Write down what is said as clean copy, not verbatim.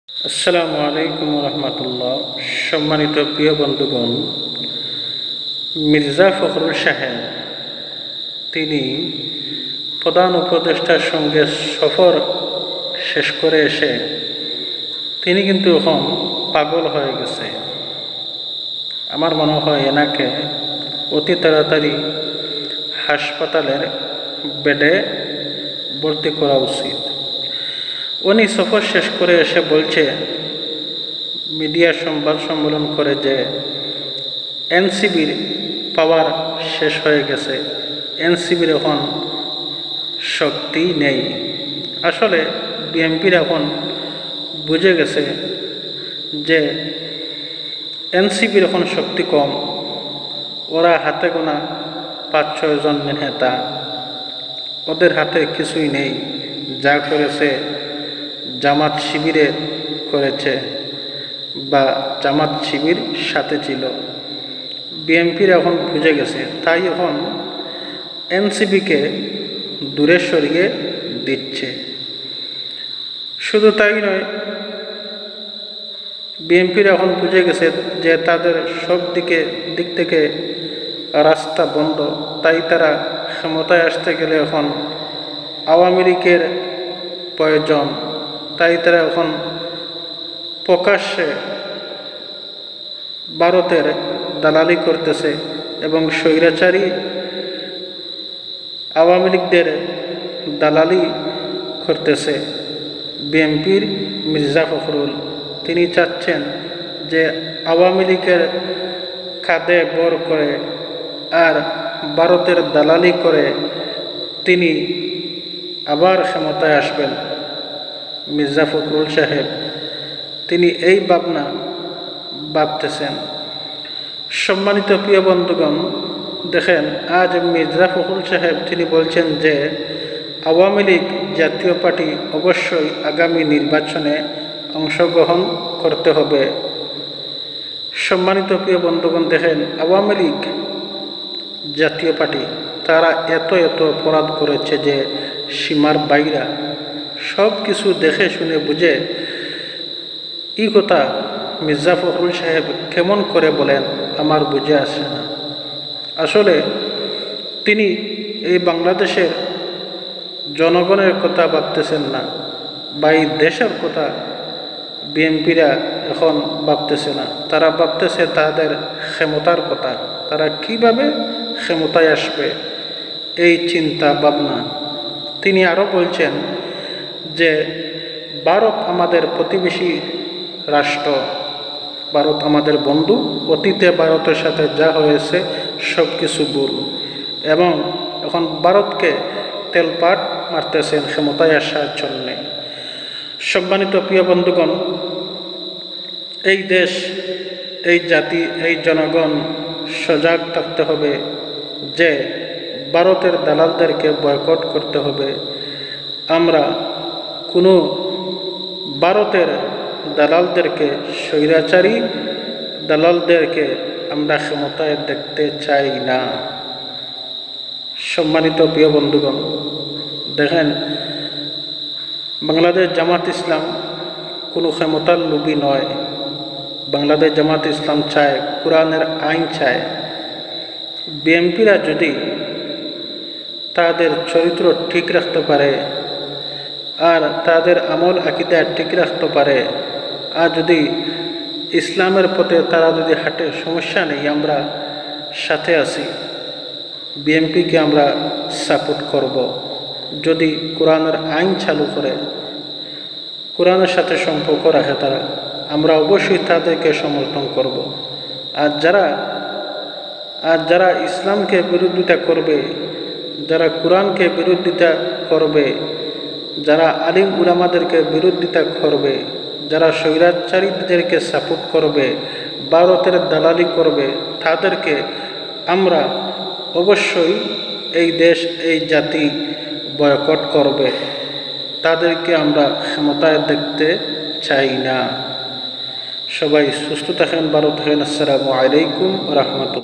আসসালামু আলাইকুম রহমতুল্লাহ। সম্মানিত প্রিয় বন্ধুগণ, মির্জা ফখরুল সাহেব তিনি প্রধান উপদেষ্টার সঙ্গে সফর শেষ করে এসে তিনি কিন্তু এখন পাগল হয়ে গেছে। আমার মনে হয় এনাকে অতি তাড়াতাড়ি হাসপাতালের বেডে ভর্তি করা উচিত। উনি সফর শেষ করে এসে বলছে, মিডিয়া সংবাদ সম্মেলন করে যে এনসিবির পাওয়ার শেষ হয়ে গেছে, এনসিবির এখন শক্তি নেই। আসলে বিএনপির এখন বুঝে গেছে যে এনসিবির এখন শক্তি কম। ওরা হাতে গোনা ৫-৬ জন নেতা, ওদের হাতে কিছুই নেই। যা করেছে জামাত শিবিরে করেছে বা জামাত শিবির সাথে ছিল। বিএনপির এখন বুঝে গেছে, তাই এখন এনসিবিকে দূরে সরিয়ে দিচ্ছে। শুধু তাই নয়, বিএনপির এখন বুঝে গেছে যে তাদের সব দিক থেকে রাস্তা বন্ধ। তাই তারা ক্ষমতায় আসতে গেলে এখন আওয়ামী লীগের প্রয়োজন। তাই তারা এখন প্রকাশ্যে ভারতের দালালি করতেছে এবং স্বৈরাচারী আওয়ামী লীগদের দালালি করতেছে। বিএনপির মির্জা ফখরুল তিনি চাচ্ছেন যে আওয়ামী লীগের কাঁধে বর করে আর ভারতের দালালি করে তিনি আবার ক্ষমতায় আসবেন। মির্জা ফখরুল সাহেব তিনি এই ভাবনা ভাবতেছেন। সম্মানিত প্রিয় বন্ধুগণ, দেখেন আজ মির্জা ফখরুল সাহেব তিনি বলছেন যে আওয়ামী লীগ জাতীয় পার্টি অবশ্যই আগামী নির্বাচনে অংশগ্রহণ করতে হবে। সম্মানিত প্রিয় বন্ধুগণ, দেখেন আওয়ামী লীগ জাতীয় পার্টি তারা এত অপরাধ করেছে যে সীমার বাইরা সব কিছু দেখে শুনে বুঝে এই কথা মির্জা ফখরুল সাহেব কেমন করে বলেন আমার বুঝে আসে না। আসলে তিনি এই বাংলাদেশের জনগণের কথা ভাবতেছেন না বা এই দেশের কথা বিএনপিরা এখন ভাবতেছে না। তারা ভাবতেছে তাদের ক্ষমতার কথা, তারা কিভাবে ক্ষমতায় আসবে এই চিন্তা ভাবনা। তিনি আরও বলছেন যে ভারত আমাদের প্রতিবেশী রাষ্ট্র, ভারত আমাদের বন্ধু, অতীতে ভারতের সাথে যা হয়েছে সব কিছু ভুল, এবং এখন ভারতকে তেলপাট মারতেছেন ক্ষমতায় আসার জন্যে। সম্মানিত প্রিয় বন্ধুগণ, এই দেশ, এই জাতি, এই জনগণ সজাগ থাকতে হবে যে ভারতের দালালদেরকে বয়কট করতে হবে। আমরা কোনো ভারতের দালালদেরকে, স্বৈরাচারী দালালদেরকে আমরা ক্ষমতায় দেখতে চাই না। সম্মানিত প্রিয় বন্ধুগণ, দেখেন বাংলাদেশ জামাত ইসলাম কোনো ক্ষমতার লোভী নয়। বাংলাদেশ জামাত ইসলাম চায় কোরআনের আইন চায়। বিএনপিরা যদি তাদের চরিত্র ঠিক রাখতে পারে আর তাদের আমল আকীদা ঠিক রাখতে পারে আর যদি ইসলামের পথে তারা যদি হাঁটে, সমস্যা নেই, আমরা সাথে আছি। বিএনপিকে আমরা সাপোর্ট করব। যদি কোরআনের আইন চালু করে, কোরআনের সাথে সম্পর্ক রাখে তারা, আমরা অবশ্যই তাদেরকে সমর্থন করব। আর যারা ইসলামকে বিরোধিতা করবে, যারা কোরআনকে বিরোধিতা করবে, যারা আলিম উলামাদেরকে বিরোধিতা করবে, যারা স্বৈরাচারীদেরকে সাপোর্ট করবে, ভারতের দালালি করবে, তাদেরকে আমরা অবশ্যই এই দেশ, এই জাতি বয়কট করবে। তাদেরকে আমরা ক্ষমতায় দেখতে চাই না। সবাই সুস্থ থাকেন, ভালো থাকেন। আসসালামু আলাইকুম রহমতুল্লাহ।